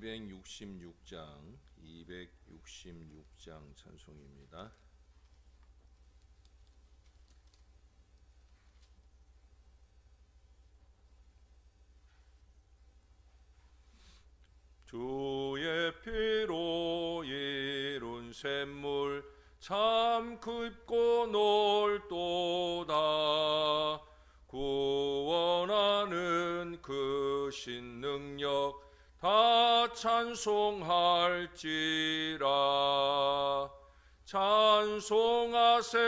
266장 찬송입니다. 주의 피로 이룬 샘물 참 깊고 넓도다. 구원하는 그 신능력 다 찬송할지라. 찬송하세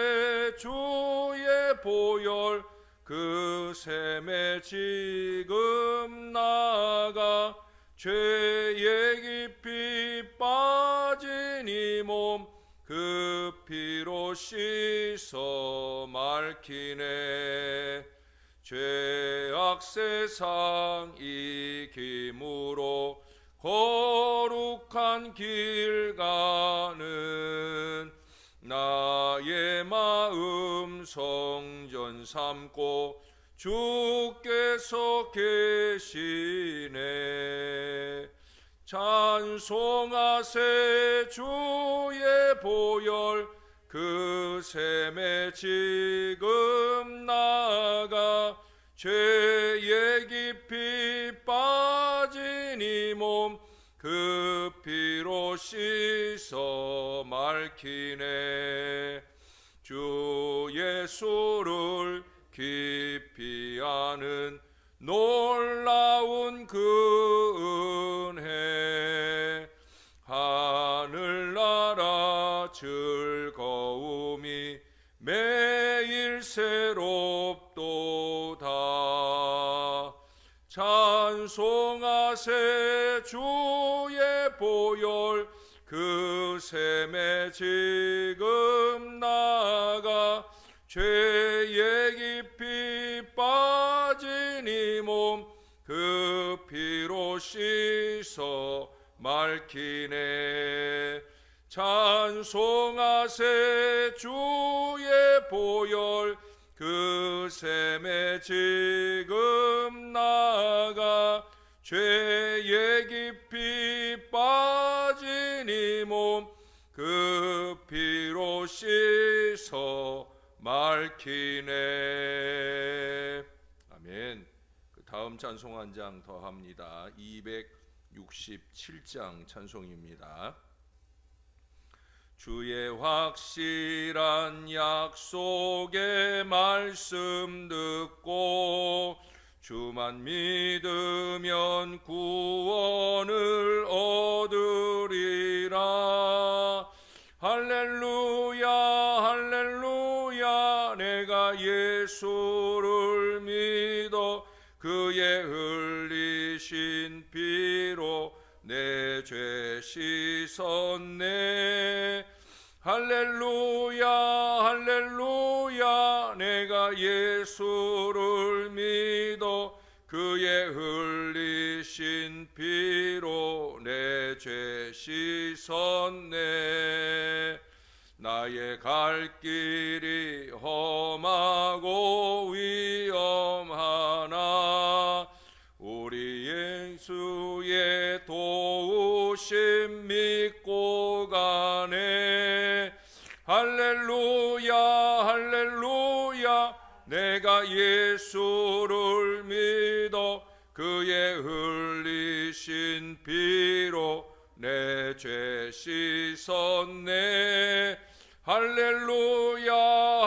주의 보혈 그 샘에 지금 나가. 죄에 깊이 빠진 이 몸 그 피로 씻어 맑히네. 죄악 세상 이김으로 거룩한 길 가는 나의 마음 성전 삼고 주께서 계시네. 찬송하세 주의 보혈 그 샘에 지금 나가. 죄에 깊이 빠진 이 몸 그 피로 씻어 맑히네. 주 예수를 깊이 아는 놀라운 그 은혜. 하늘나라 즐거움이 매일 새롭도다. 찬송하세 주의 보혈 그 샘에 지금 나가. 죄에 깊이 빠진 이 몸 그 피로 씻어 맑히네. 찬송하세 주의 보혈 그 샘에 지금 나가. 죄에 깊이 빠진 이 몸 그 피로 씻어 맑히네. 아멘. 그 다음 찬송 한 장 더 합니다. 267장 찬송입니다. 주의 확실한 약속의 말씀 듣고 주만 믿으면 구원을 얻으리라. 할렐루야 할렐루야. 내가 예수를 믿어 그의 흘리신 피로 내 죄 씻었네. 할렐루야 할렐루야. 내가 예수를 믿어 그의 흘리신 피로 내 죄 씻었네. 나의 갈 길이 험하고 위험하나 우리 예수의 도우심 믿고 가네. 할렐루야 할렐루야. 내가 예수를 믿어 그의 흘리신 피로 내 죄 씻었네. 할렐루야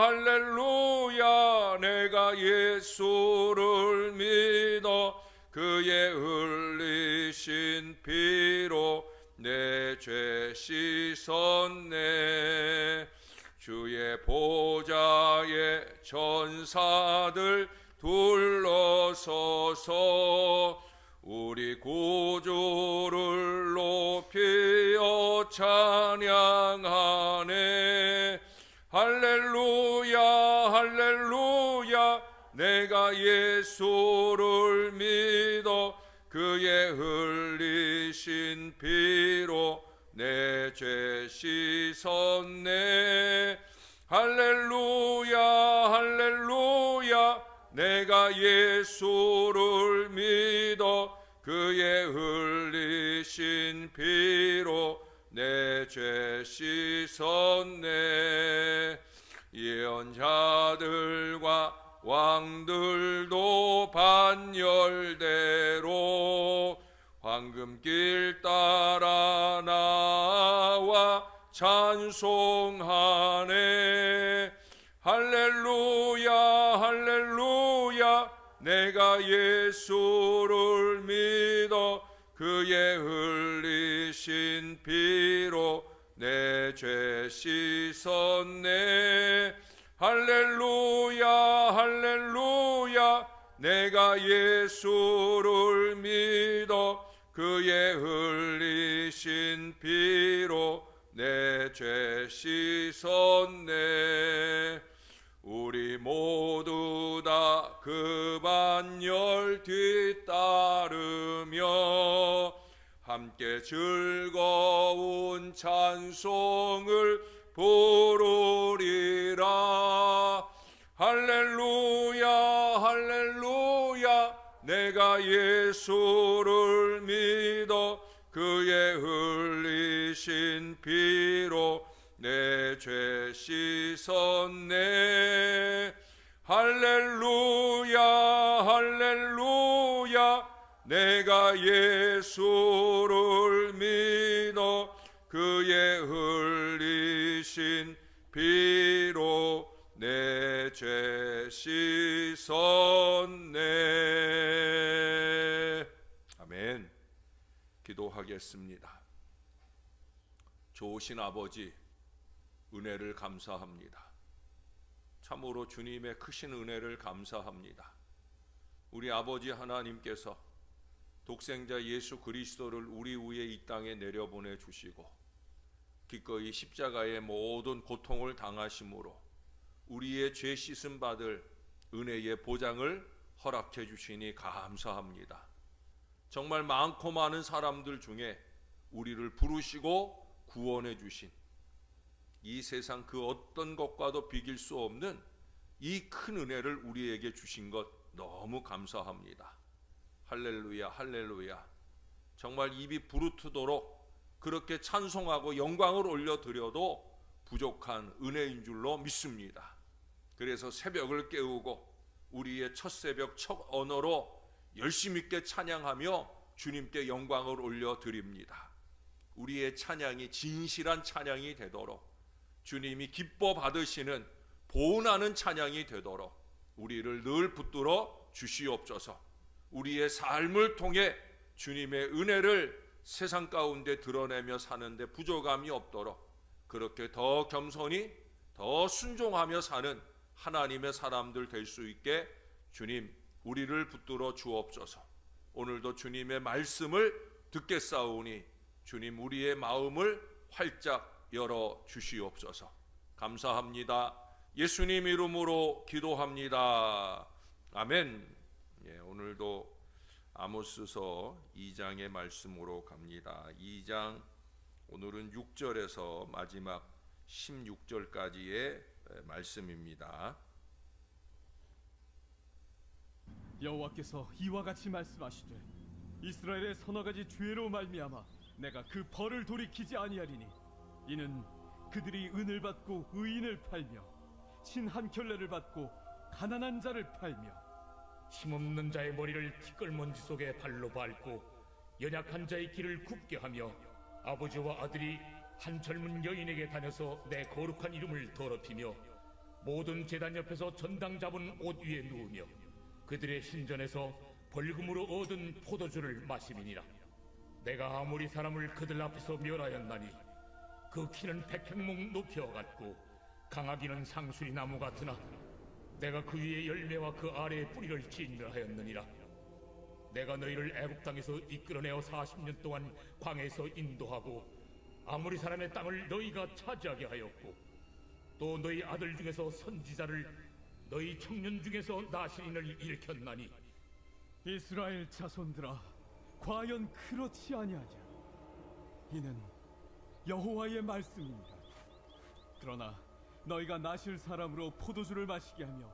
할렐루야. 내가 예수를 믿어 그의 흘리신 피로 내 죄 씻었네. 주의 보좌에 천사들 둘러서서 우리 구주를 높이어 찬양하네. 할렐루야 할렐루야. 내가 예수를 믿어 그의 흘리신 피로 내 죄 씻었네. 할렐루야 할렐루야. 내가 예수를 믿어 그의 흘리신 흘리신 피로 내 죄 씻었네. 예언자들과 왕들도 반열대로 황금길 따라 나와 찬송하네. 할렐루야 할렐루야 내가 예수를 믿어 그의 흘리신 피로 내 죄 씻었네. 할렐루야 할렐루야 내가 예수를 믿어 그의 흘리신 피로 내 죄 씻었네. 우리 모두 다 그 반열 뒤따르며 함께 즐거운 찬송을 부르리라. 할렐루야 할렐루야 내가 예수를 믿어 그의 흘리신 피로 내 죄 씻었네. 할렐루야 할렐루야 내가 예수를 믿어 그의 흘리신 피로 내 죄 씻었네. 아멘. 기도하겠습니다. 좋으신 아버지, 은혜를 감사합니다. 참으로 주님의 크신 은혜를 감사합니다. 우리 아버지 하나님께서 독생자 예수 그리스도를 우리 위에 이 땅에 내려보내 주시고 기꺼이 십자가의 모든 고통을 당하심으로 우리의 죄 씻음 받을 은혜의 보장을 허락해 주시니 감사합니다. 정말 많고 많은 사람들 중에 우리를 부르시고 구원해 주신 이 세상 그 어떤 것과도 비길 수 없는 이 큰 은혜를 우리에게 주신 것 너무 감사합니다. 할렐루야 할렐루야. 정말 입이 부르트도록 그렇게 찬송하고 영광을 올려드려도 부족한 은혜인 줄로 믿습니다. 그래서 새벽을 깨우고 우리의 첫 새벽 첫 언어로 열심 있게 찬양하며 주님께 영광을 올려드립니다. 우리의 찬양이 진실한 찬양이 되도록 주님이 기뻐 받으시는 보은하는 찬양이 되도록 우리를 늘 붙들어 주시옵소서. 우리의 삶을 통해 주님의 은혜를 세상 가운데 드러내며 사는데 부족함이 없도록 그렇게 더 겸손히 더 순종하며 사는 하나님의 사람들 될 수 있게 주님 우리를 붙들어 주옵소서. 오늘도 주님의 말씀을 듣겠사오니 주님 우리의 마음을 활짝 열어 주시옵소서. 감사합니다. 예수님 이름으로 기도합니다. 아멘. 오늘도 아모스서 2장의 말씀으로 갑니다. 2장 오늘은 6절에서 마지막 16절까지의 말씀입니다. 여호와께서 이와 같이 말씀하시되 이스라엘의 서너 가지 죄로 말미암아 내가 그 벌을 돌이키지 아니하리니 이는 그들이 은을 받고 의인을 팔며 친 한 켤레를 받고 가난한 자를 팔며 힘없는 자의 머리를 티끌먼지 속에 발로 밟고 연약한 자의 길을 굽게 하며 아버지와 아들이 한 젊은 여인에게 다녀서 내 거룩한 이름을 더럽히며 모든 제단 옆에서 전당 잡은 옷 위에 누우며 그들의 신전에서 벌금으로 얻은 포도주를 마심이니라. 내가 아무리 사람을 그들 앞에서 멸하였나니 그 키는 백행목 높이와 같고 강하기는 상수리 나무 같으나 내가 그 위에 열매와 그 아래에 뿌리를 진멸하였느니라. 내가 너희를 애굽 땅에서 이끌어내어 40년 동안 광야에서 인도하고 아무리 사람의 땅을 너희가 차지하게 하였고 또 너희 아들 중에서 선지자를 너희 청년 중에서 나신인을 일으켰나니 이스라엘 자손들아 과연 그렇지 아니하냐. 이는 여호와의 말씀입니다. 그러나 너희가 나실 사람으로 포도주를 마시게 하며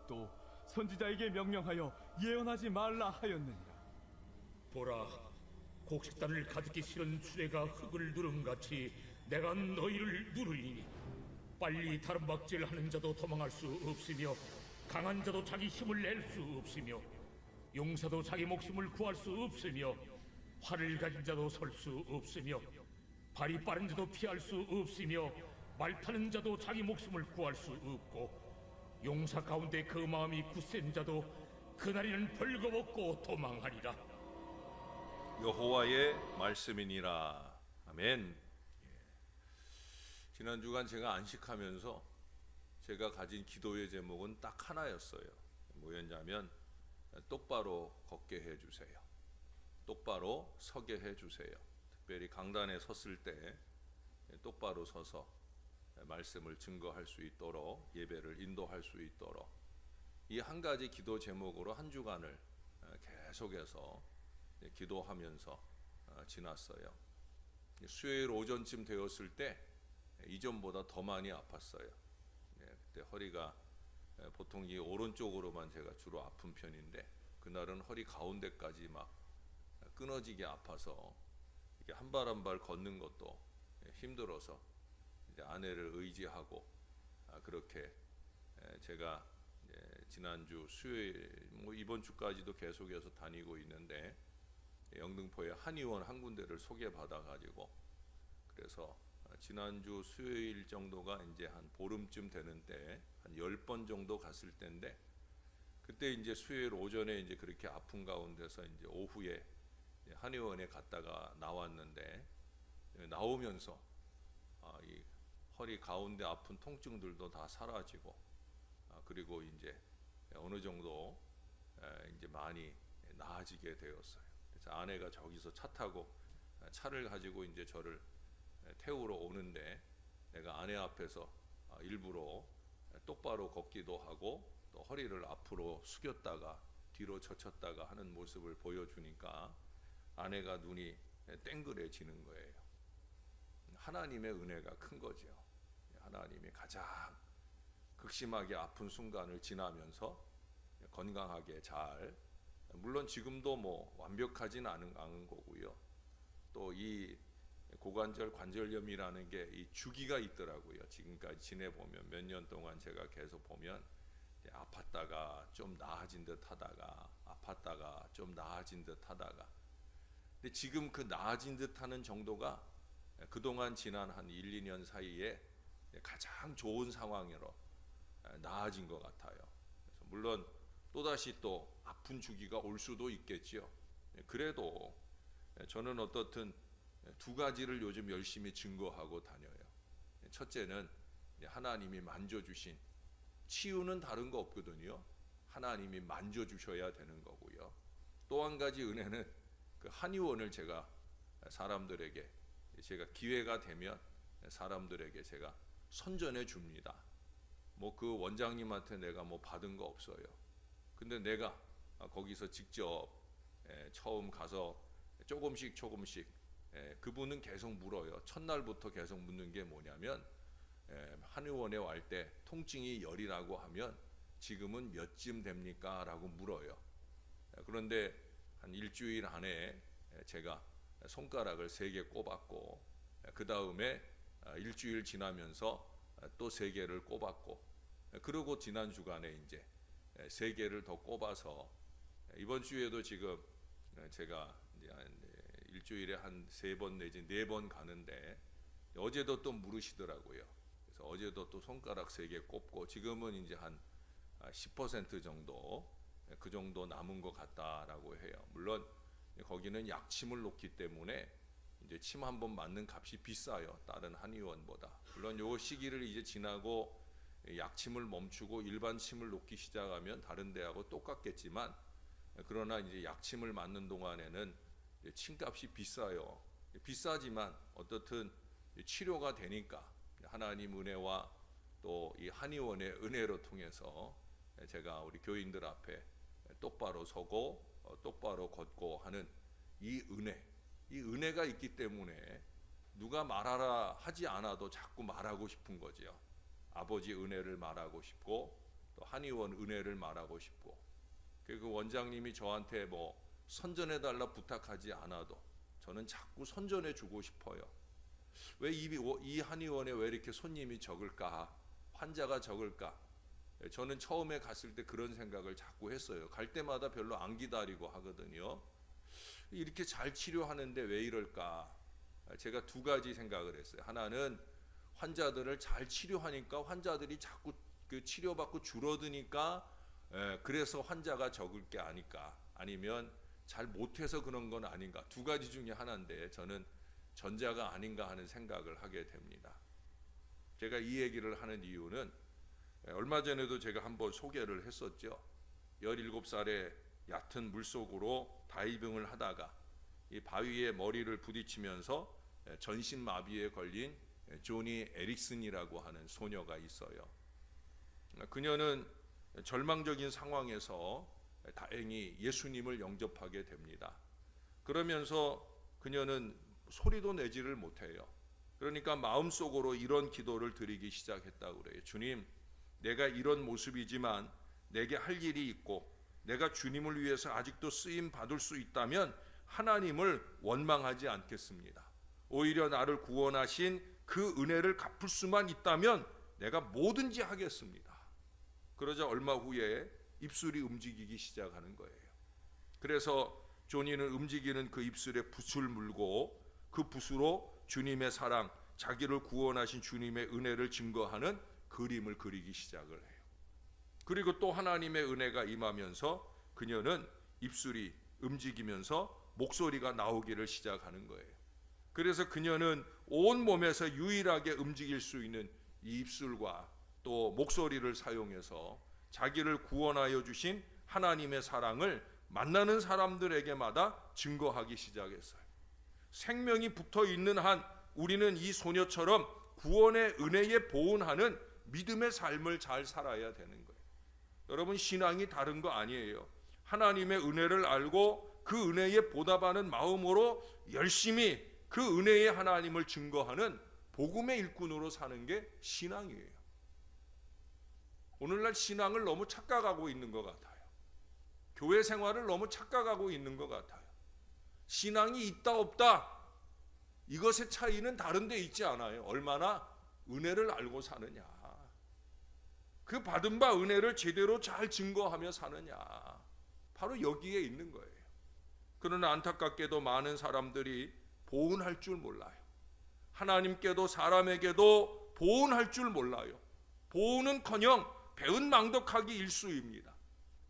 또 선지자에게 명령하여 예언하지 말라 하였느니라. 보라, 곡식단을 가득히 실은 수레가 흙을 누름같이 내가 너희를 누르리니 빨리 다름박질하는 자도 도망할 수 없으며 강한 자도 자기 힘을 낼 수 없으며 용사도 자기 목숨을 구할 수 없으며 활을 가진 자도 설 수 없으며 발이 빠른 자도 피할 수 없으며 말 타는 자도 자기 목숨을 구할 수 없고 용사 가운데 그 마음이 굳센 자도 그날에는 벌거벗고 도망하리라. 여호와의 말씀이니라. 아멘. 지난 주간 제가 안식하면서 제가 가진 기도의 제목은 딱 하나였어요. 뭐였냐면 똑바로 걷게 해주세요. 똑바로 서게 해주세요. 특별히 강단에 섰을 때 똑바로 서서 말씀을 증거할 수 있도록, 예배를 인도할 수 있도록, 이 한 가지 기도 제목으로 한 주간을 계속해서 기도하면서 지났어요. 수요일 오전쯤 되었을 때 이전보다 더 많이 아팠어요. 그때 허리가 보통 이 오른쪽으로만 제가 주로 아픈 편인데 그날은 허리 가운데까지 막 끊어지게 아파서 이게 한 발 한 발 걷는 것도 힘들어서 이제 아내를 의지하고 그렇게 제가 지난주 수요일 이번 주까지도 계속해서 다니고 있는데 영등포의 한의원 한 군데를 소개받아 가지고 그래서 지난주 수요일 정도가 이제 한 보름쯤 되는 때 한 10번 정도 갔을 때인데 그때 이제 수요일 오전에 이제 그렇게 아픈 가운데서 이제 오후에 한의원에 갔다가 나왔는데 나오면서 이 허리 가운데 아픈 통증들도 다 사라지고 그리고 이제 어느 정도 이제 많이 나아지게 되었어요. 그래서 아내가 저기서 차 타고 차를 가지고 이제 저를 태우러 오는데 내가 아내 앞에서 일부러 똑바로 걷기도 하고 또 허리를 앞으로 숙였다가 뒤로 젖혔다가 하는 모습을 보여주니까 아내가 눈이 땡그레지는 거예요. 하나님의 은혜가 큰 거죠. 하나님이 가장 극심하게 아픈 순간을 지나면서 건강하게 잘, 물론 지금도 뭐 완벽하진 않은 거고요. 또 이 고관절 관절염이라는 게 이 주기가 있더라고요. 지금까지 지내보면 몇 년 동안 제가 계속 보면 아팠다가 좀 나아진 듯 하다가 아팠다가 좀 나아진 듯 하다가, 근데 지금 그 나아진 듯 하는 정도가 그동안 지난 한 1, 2년 사이에 가장 좋은 상황으로 나아진 것 같아요. 그래서 물론 또다시 또 아픈 주기가 올 수도 있겠지요. 그래도 저는 어떻든 두 가지를 요즘 열심히 증거하고 다녀요. 첫째는 하나님이 만져주신, 치유는 다른 거 없거든요. 하나님이 만져주셔야 되는 거고요. 또 한 가지 은혜는 그 한의원을 제가 사람들에게, 제가 기회가 되면 사람들에게 제가 선전해 줍니다. 뭐 그 원장님한테 내가 뭐 받은 거 없어요. 근데 내가 거기서 직접 처음 가서 조금씩 그분은 계속 물어요. 첫날부터 계속 묻는 게 뭐냐면 한의원에 갈 때 통증이 열이라고 하면 지금은 몇쯤 됩니까? 라고 물어요. 그런데 한 일주일 안에 제가 손가락을 3개 꼽았고, 그 다음에 일주일 지나면서 또 3개를 꼽았고, 그리고 지난 주간에 이제 3개를 더 꼽아서 이번 주에도 지금 제가 이제 일주일에 한 3번 내지 4번 가는데 어제도 또 물으시더라고요. 그래서 어제도 또 손가락 3개 꼽고 지금은 이제 한 10% 정도, 그 정도 남은 것 같다라고 해요. 물론 거기는 약침을 놓기 때문에 이제 침 한 번 맞는 값이 비싸요. 다른 한의원보다. 물론 요 시기를 이제 지나고 약침을 멈추고 일반 침을 놓기 시작하면 다른 데하고 똑같겠지만, 그러나 이제 약침을 맞는 동안에는 침값이 비싸요. 비싸지만 어떻든 치료가 되니까 하나님 은혜와 또 이 한의원의 은혜로 통해서 제가 우리 교인들 앞에 똑바로 서고 똑바로 걷고 하는 이 은혜가 있기 때문에 누가 말하라 하지 않아도 자꾸 말하고 싶은 거죠. 아버지 은혜를 말하고 싶고 또 한의원 은혜를 말하고 싶고, 그 원장님이 저한테 뭐 선전해달라 부탁하지 않아도 저는 자꾸 선전해 주고 싶어요. 왜 이 한의원에 왜 이렇게 손님이 적을까? 환자가 적을까? 저는 처음에 갔을 때 그런 생각을 자꾸 했어요. 갈 때마다 별로 안 기다리고 하거든요. 이렇게 잘 치료하는데 왜 이럴까? 제가 두 가지 생각을 했어요. 하나는 환자들을 잘 치료하니까 환자들이 자꾸 그 치료받고 줄어드니까 그래서 환자가 적을 게 아닐까? 아니면 잘 못해서 그런 건 아닌가? 두 가지 중에 하나인데 저는 전자가 아닌가 하는 생각을 하게 됩니다. 제가 이 얘기를 하는 이유는 얼마 전에도 제가 한번 소개를 했었죠. 17살에 얕은 물속으로 다이빙을 하다가 이 바위에 머리를 부딪히면서 전신마비에 걸린 조니 에릭슨이라고 하는 소녀가 있어요. 그녀는 절망적인 상황에서 다행히 예수님을 영접하게 됩니다. 그러면서 그녀는 소리도 내지를 못해요. 그러니까 마음속으로 이런 기도를 드리기 시작했다고 그래요. 주님, 내가 이런 모습이지만 내게 할 일이 있고 내가 주님을 위해서 아직도 쓰임 받을 수 있다면 하나님을 원망하지 않겠습니다. 오히려 나를 구원하신 그 은혜를 갚을 수만 있다면 내가 뭐든지 하겠습니다. 그러자 얼마 후에 입술이 움직이기 시작하는 거예요. 그래서 조니는 움직이는 그 입술에 붓을 물고 그 붓으로 주님의 사랑, 자기를 구원하신 주님의 은혜를 증거하는 그림을 그리기 시작을 해요. 그리고 또 하나님의 은혜가 임하면서 그녀는 입술이 움직이면서 목소리가 나오기를 시작하는 거예요. 그래서 그녀는 온 몸에서 유일하게 움직일 수 있는 이 입술과 또 목소리를 사용해서 자기를 구원하여 주신 하나님의 사랑을 만나는 사람들에게마다 증거하기 시작했어요. 생명이 붙어 있는 한 우리는 이 소녀처럼 구원의 은혜에 보은하는 믿음의 삶을 잘 살아야 되는 거예요. 여러분, 신앙이 다른 거 아니에요. 하나님의 은혜를 알고 그 은혜에 보답하는 마음으로 열심히 그 은혜의 하나님을 증거하는 복음의 일꾼으로 사는 게 신앙이에요. 오늘날 신앙을 너무 착각하고 있는 것 같아요. 교회 생활을 너무 착각하고 있는 것 같아요. 신앙이 있다 없다, 이것의 차이는 다른 데 있지 않아요. 얼마나 은혜를 알고 사느냐, 그 받은 바 은혜를 제대로 잘 증거하며 사느냐, 바로 여기에 있는 거예요. 그러나 안타깝게도 많은 사람들이 보은할 줄 몰라요. 하나님께도 사람에게도 보은할 줄 몰라요. 보은은커녕 배은망덕하기 일쑤입니다.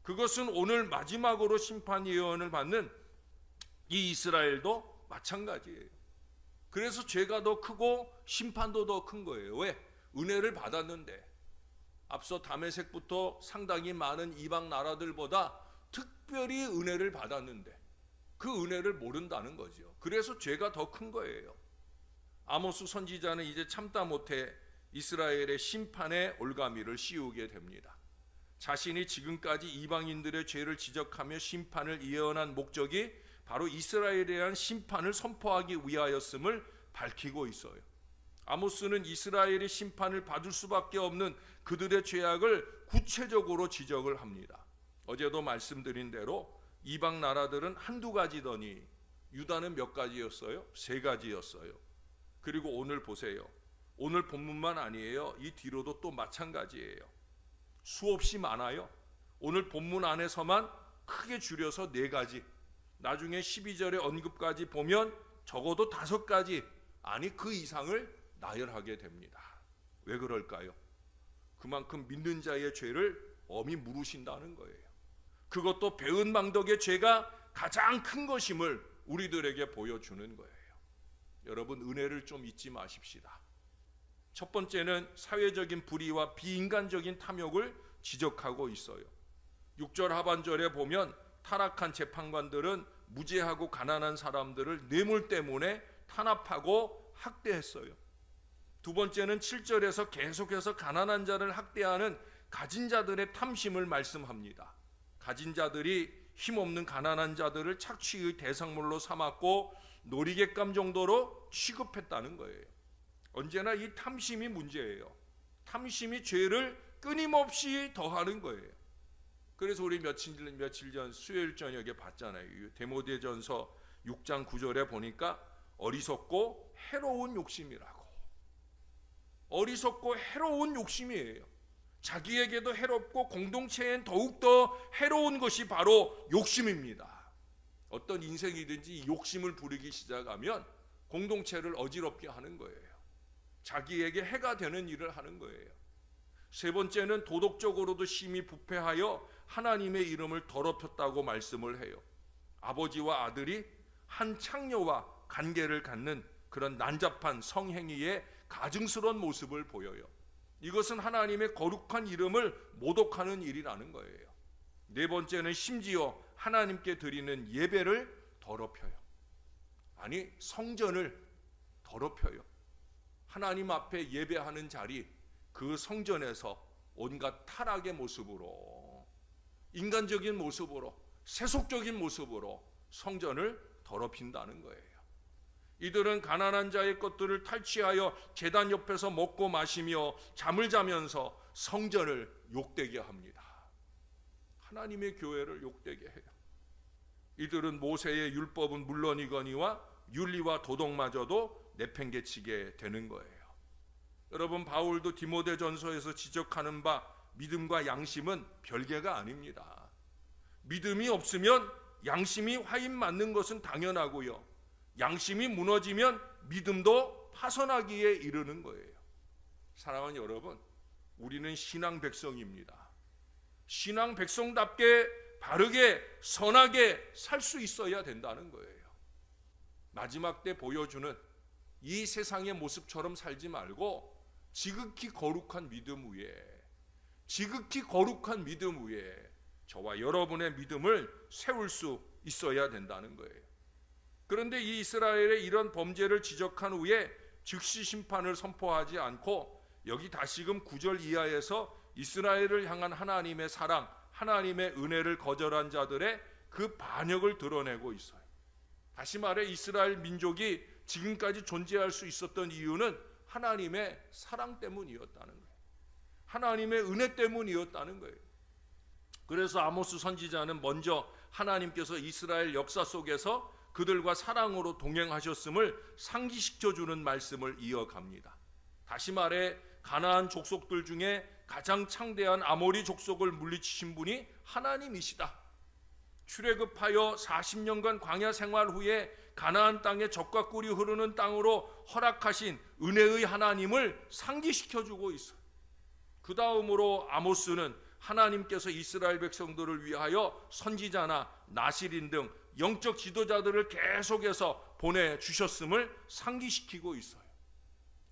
그것은 오늘 마지막으로 심판 예언을 받는 이 이스라엘도 마찬가지예요. 그래서 죄가 더 크고 심판도 더 큰 거예요. 왜? 은혜를 받았는데, 앞서 다메섹부터 상당히 많은 이방 나라들보다 특별히 은혜를 받았는데 그 은혜를 모른다는 거죠. 그래서 죄가 더 큰 거예요. 아모스 선지자는 이제 참다 못해 이스라엘의 심판의 올가미를 씌우게 됩니다. 자신이 지금까지 이방인들의 죄를 지적하며 심판을 예언한 목적이 바로 이스라엘에 대한 심판을 선포하기 위하였음을 밝히고 있어요. 아모스는 이스라엘이 심판을 받을 수밖에 없는 그들의 죄악을 구체적으로 지적을 합니다. 어제도 말씀드린 대로 이방 나라들은 한두 가지더니 유다는 몇 가지였어요? 3가지였어요. 그리고 오늘 보세요. 오늘 본문만 아니에요. 이 뒤로도 또 마찬가지예요. 수없이 많아요. 오늘 본문 안에서만 크게 줄여서 4가지, 나중에 12절의 언급까지 보면 적어도 5가지, 아니 그 이상을 나열하게 됩니다. 왜 그럴까요? 그만큼 믿는 자의 죄를 엄히 물으신다는 거예요. 그것도 배은망덕의 죄가 가장 큰 것임을 우리들에게 보여주는 거예요. 여러분, 은혜를 좀 잊지 마십시다. 첫 번째는 사회적인 불의와 비인간적인 탐욕을 지적하고 있어요. 6절 하반절에 보면 타락한 재판관들은 무죄하고 가난한 사람들을 뇌물 때문에 탄압하고 학대했어요. 두 번째는 7절에서 계속해서 가난한 자를 학대하는 가진 자들의 탐심을 말씀합니다. 가진 자들이 힘없는 가난한 자들을 착취의 대상물로 삼았고 놀이객감 정도로 취급했다는 거예요. 언제나 이 탐심이 문제예요. 탐심이 죄를 끊임없이 더하는 거예요. 그래서 우리 며칠 전 수요일 저녁에 봤잖아요. 데모데전서 6장 9절에 보니까 어리석고 해로운 욕심이라고. 어리석고 해로운 욕심이에요. 자기에게도 해롭고 공동체엔 더욱더 해로운 것이 바로 욕심입니다. 어떤 인생이든지 욕심을 부리기 시작하면 공동체를 어지럽게 하는 거예요. 자기에게 해가 되는 일을 하는 거예요. 세 번째는 도덕적으로도 심히 부패하여 하나님의 이름을 더럽혔다고 말씀을 해요. 아버지와 아들이 한 창녀와 관계를 갖는 그런 난잡한 성행위의 가증스러운 모습을 보여요. 이것은 하나님의 거룩한 이름을 모독하는 일이라는 거예요. 네 번째는 심지어 하나님께 드리는 예배를 더럽혀요. 아니, 성전을 더럽혀요. 하나님 앞에 예배하는 자리, 그 성전에서 온갖 타락의 모습으로, 인간적인 모습으로, 세속적인 모습으로 성전을 더럽힌다는 거예요. 이들은 가난한 자의 것들을 탈취하여 제단 옆에서 먹고 마시며 잠을 자면서 성전을 욕되게 합니다. 하나님의 교회를 욕되게 해요. 이들은 모세의 율법은 물론이거니와 윤리와 도덕마저도 내팽개치게 되는 거예요. 여러분, 바울도 디모데전서에서 지적하는 바 믿음과 양심은 별개가 아닙니다. 믿음이 없으면 양심이 화인 맞는 것은 당연하고요. 양심이 무너지면 믿음도 파선하기에 이르는 거예요. 사랑하는 여러분, 우리는 신앙 백성입니다. 신앙 백성답게 바르게 선하게 살 수 있어야 된다는 거예요. 마지막 때 보여주는 이 세상의 모습처럼 살지 말고 지극히 거룩한 믿음 위에, 지극히 거룩한 믿음 위에 저와 여러분의 믿음을 세울 수 있어야 된다는 거예요. 그런데 이 이스라엘의 이런 범죄를 지적한 후에 즉시 심판을 선포하지 않고 여기 다시금 9절 이하에서 이스라엘을 향한 하나님의 사랑, 하나님의 은혜를 거절한 자들의 그 반역을 드러내고 있어요. 다시 말해 이스라엘 민족이 지금까지 존재할 수 있었던 이유는 하나님의 사랑 때문이었다는 거예요. 하나님의 은혜 때문이었다는 거예요. 그래서 아모스 선지자는 먼저 하나님께서 이스라엘 역사 속에서 그들과 사랑으로 동행하셨음을 상기시켜주는 말씀을 이어갑니다. 다시 말해 가나안 족속들 중에 가장 창대한 아모리 족속을 물리치신 분이 하나님이시다. 출애굽하여 40년간 광야 생활 후에 가나안 땅에 젖과 꿀이 흐르는 땅으로 허락하신 은혜의 하나님을 상기시켜주고 있어요. 그 다음으로 아모스는 하나님께서 이스라엘 백성들을 위하여 선지자나 나실인 등 영적 지도자들을 계속해서 보내주셨음을 상기시키고 있어요.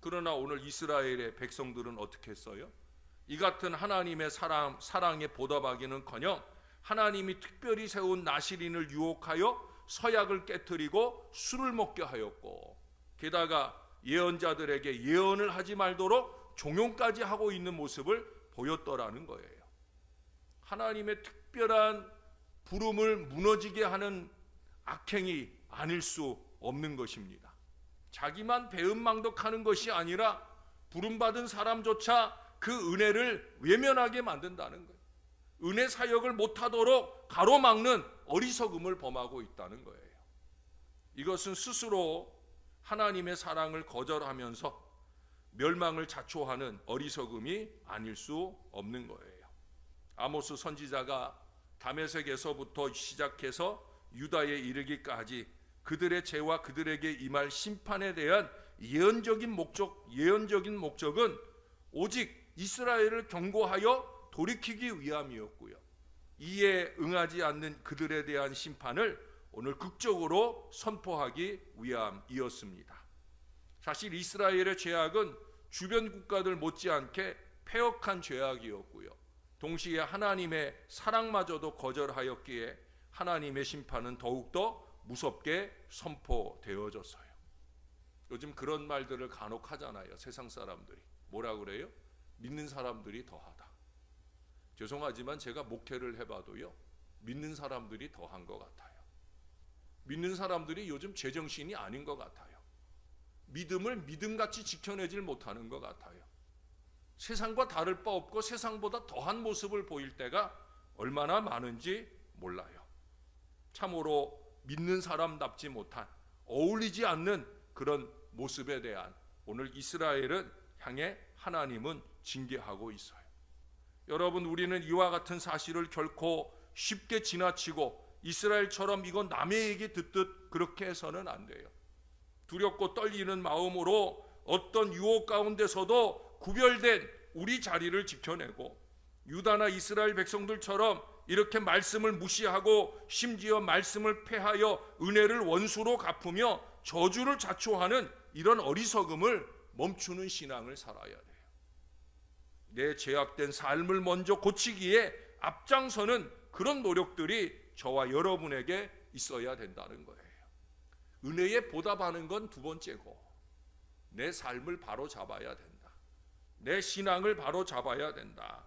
그러나 오늘 이스라엘의 백성들은 어떻게 했어요? 이 같은 하나님의 사랑에 보답하기는커녕 하나님이 특별히 세운 나실인을 유혹하여 서약을 깨뜨리고 술을 먹게 하였고, 게다가 예언자들에게 예언을 하지 말도록 종용까지 하고 있는 모습을 보였더라는 거예요. 하나님의 특별한 부름을 무너지게 하는 악행이 아닐 수 없는 것입니다. 자기만 배은망덕하는 것이 아니라 부름받은 사람조차 그 은혜를 외면하게 만든다는 거예요. 은혜 사역을 못하도록 가로막는 어리석음을 범하고 있다는 거예요. 이것은 스스로 하나님의 사랑을 거절하면서 멸망을 자초하는 어리석음이 아닐 수 없는 거예요. 아모스 선지자가 다메섹에서부터 시작해서 유다에 이르기까지 그들의 죄와 그들에게 임할 심판에 대한 예언적인 목적은 오직 이스라엘을 경고하여 돌이키기 위함이었고요. 이에 응하지 않는 그들에 대한 심판을 오늘 극적으로 선포하기 위함이었습니다. 사실 이스라엘의 죄악은 주변 국가들 못지않게 패역한 죄악이었고요. 동시에 하나님의 사랑마저도 거절하였기에 하나님의 심판은 더욱더 무섭게 선포되어졌어요. 요즘 그런 말들을 간혹 하잖아요. 세상 사람들이. 뭐라 그래요? 믿는 사람들이 더하다. 죄송하지만 제가 목회를 해봐도요, 믿는 사람들이 더한 것 같아요. 믿는 사람들이 요즘 제정신이 아닌 것 같아요. 믿음을 믿음같이 지켜내질 못하는 것 같아요. 세상과 다를 바 없고 세상보다 더한 모습을 보일 때가 얼마나 많은지 몰라요. 참으로 믿는 사람답지 못한, 어울리지 않는 그런 모습에 대한 오늘 이스라엘은 향해 하나님은 징계하고 있어요. 여러분, 우리는 이와 같은 사실을 결코 쉽게 지나치고 이스라엘처럼 이건 남의 얘기 듣듯 그렇게 해서는 안 돼요. 두렵고 떨리는 마음으로 어떤 유혹 가운데서도 구별된 우리 자리를 지켜내고, 유다나 이스라엘 백성들처럼 이렇게 말씀을 무시하고 심지어 말씀을 폐하여 은혜를 원수로 갚으며 저주를 자초하는 이런 어리석음을 멈추는 신앙을 살아야 돼요. 내 죄악된 삶을 먼저 고치기에 앞장서는 그런 노력들이 저와 여러분에게 있어야 된다는 거예요. 은혜에 보답하는 건 두 번째고, 내 삶을 바로 잡아야 된다. 내 신앙을 바로 잡아야 된다.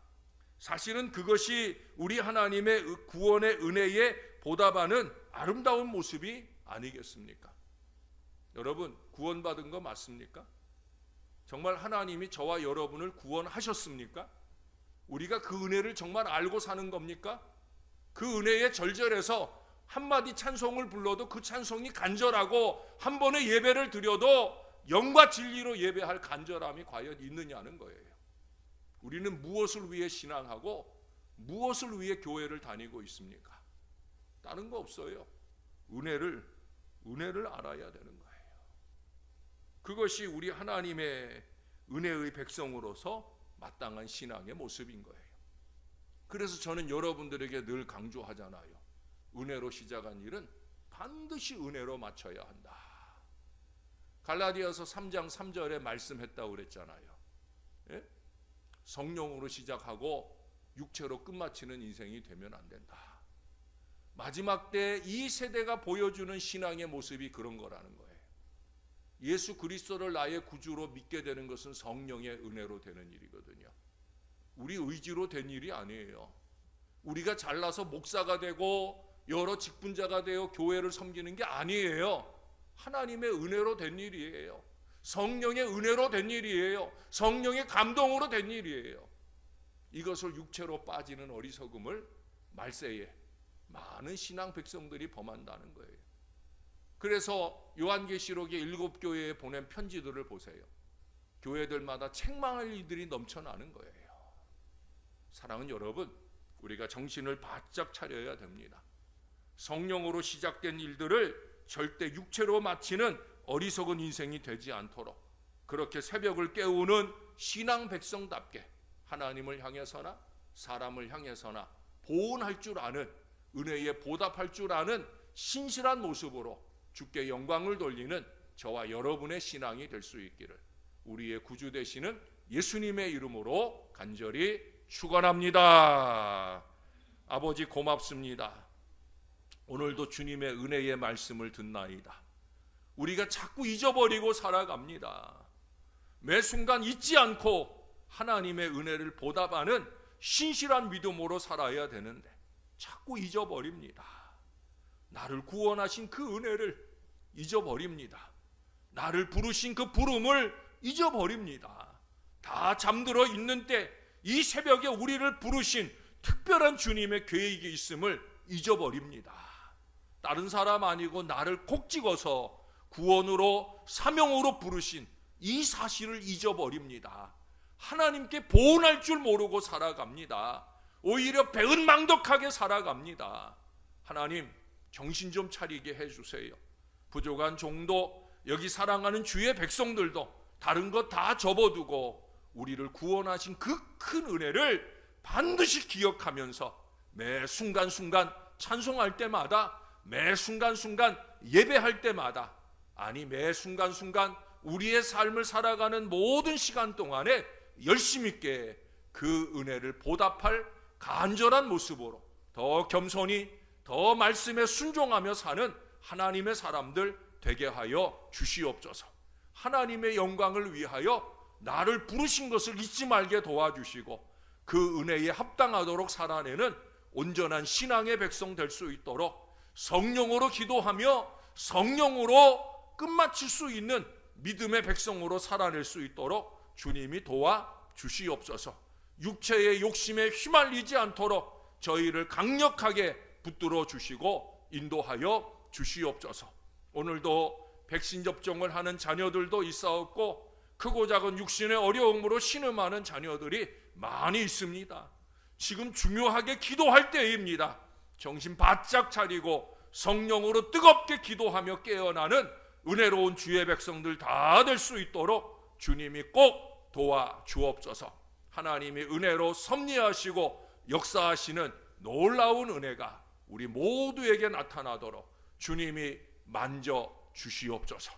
사실은 그것이 우리 하나님의 구원의 은혜에 보답하는 아름다운 모습이 아니겠습니까? 여러분, 구원받은 거 맞습니까? 정말 하나님이 저와 여러분을 구원하셨습니까? 우리가 그 은혜를 정말 알고 사는 겁니까? 그 은혜에 절절해서 한마디 찬송을 불러도 그 찬송이 간절하고 한 번의 예배를 드려도 영과 진리로 예배할 간절함이 과연 있느냐는 거예요. 우리는 무엇을 위해 신앙하고 무엇을 위해 교회를 다니고 있습니까? 다른 거 없어요. 은혜를 알아야 되는 거예요. 그것이 우리 하나님의 은혜의 백성으로서 마땅한 신앙의 모습인 거예요. 그래서 저는 여러분들에게 늘 강조하잖아요. 은혜로 시작한 일은 반드시 은혜로 마쳐야 한다. 갈라디아서 3장 3절에 말씀했다고 그랬잖아요. 예? 성령으로 시작하고 육체로 끝마치는 인생이 되면 안 된다. 마지막 때 이 세대가 보여주는 신앙의 모습이 그런 거라는 거예요. 예수 그리스도를 나의 구주로 믿게 되는 것은 성령의 은혜로 되는 일이거든요. 우리 의지로 된 일이 아니에요. 우리가 잘나서 목사가 되고 여러 직분자가 되어 교회를 섬기는 게 아니에요. 하나님의 은혜로 된 일이에요. 성령의 은혜로 된 일이에요. 성령의 감동으로 된 일이에요. 이것을 육체로 빠지는 어리석음을 말세에 많은 신앙 백성들이 범한다는 거예요. 그래서 요한계시록의 7교회에 보낸 편지들을 보세요. 교회들마다 책망할 일들이 넘쳐나는 거예요. 사랑하는 여러분, 우리가 정신을 바짝 차려야 됩니다. 성령으로 시작된 일들을 절대 육체로 마치는 어리석은 인생이 되지 않도록 그렇게 새벽을 깨우는 신앙 백성답게 하나님을 향해서나 사람을 향해서나 보온할 줄 아는, 은혜에 보답할 줄 아는 신실한 모습으로 주께 영광을 돌리는 저와 여러분의 신앙이 될 수 있기를 우리의 구주 되시는 예수님의 이름으로 간절히 축원합니다. 아버지 고맙습니다. 오늘도 주님의 은혜의 말씀을 듣나이다. 우리가 자꾸 잊어버리고 살아갑니다. 매 순간 잊지 않고 하나님의 은혜를 보답하는 신실한 믿음으로 살아야 되는데 자꾸 잊어버립니다. 나를 구원하신 그 은혜를 잊어버립니다. 나를 부르신 그 부름을 잊어버립니다. 다 잠들어 있는 때 이 새벽에 우리를 부르신 특별한 주님의 계획이 있음을 잊어버립니다. 다른 사람 아니고 나를 콕 찍어서 구원으로 사명으로 부르신 이 사실을 잊어버립니다. 하나님께 보온할 줄 모르고 살아갑니다. 오히려 배은망덕하게 살아갑니다. 하나님, 정신 좀 차리게 해주세요. 부족한 종도, 여기 사랑하는 주의 백성들도 다른 것 다 접어두고 우리를 구원하신 그 큰 은혜를 반드시 기억하면서 매 순간순간 찬송할 때마다, 매 순간순간 예배할 때마다, 아니 매 순간순간 우리의 삶을 살아가는 모든 시간 동안에 열심 있게 그 은혜를 보답할 간절한 모습으로 더 겸손히, 더 말씀에 순종하며 사는 하나님의 사람들 되게 하여 주시옵소서. 하나님의 영광을 위하여 나를 부르신 것을 잊지 말게 도와주시고 그 은혜에 합당하도록 살아내는 온전한 신앙의 백성 될 수 있도록 성령으로 기도하며 성령으로 끝마칠 수 있는 믿음의 백성으로 살아낼 수 있도록 주님이 도와주시옵소서. 육체의 욕심에 휘말리지 않도록 저희를 강력하게 붙들어 주시고 인도하여 주시옵소서. 오늘도 백신 접종을 하는 자녀들도 있사옵고 크고 작은 육신의 어려움으로 신음하는 자녀들이 많이 있습니다. 지금 중요하게 기도할 때입니다. 정신 바짝 차리고 성령으로 뜨겁게 기도하며 깨어나는 은혜로운 주의 백성들 다 될 수 있도록 주님이 꼭 도와 주옵소서. 하나님이 은혜로 섭리하시고 역사하시는 놀라운 은혜가 우리 모두에게 나타나도록 주님이 만져 주시옵소서.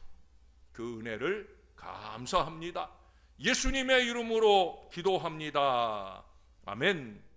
그 은혜를 감사합니다. 예수님의 이름으로 기도합니다. 아멘.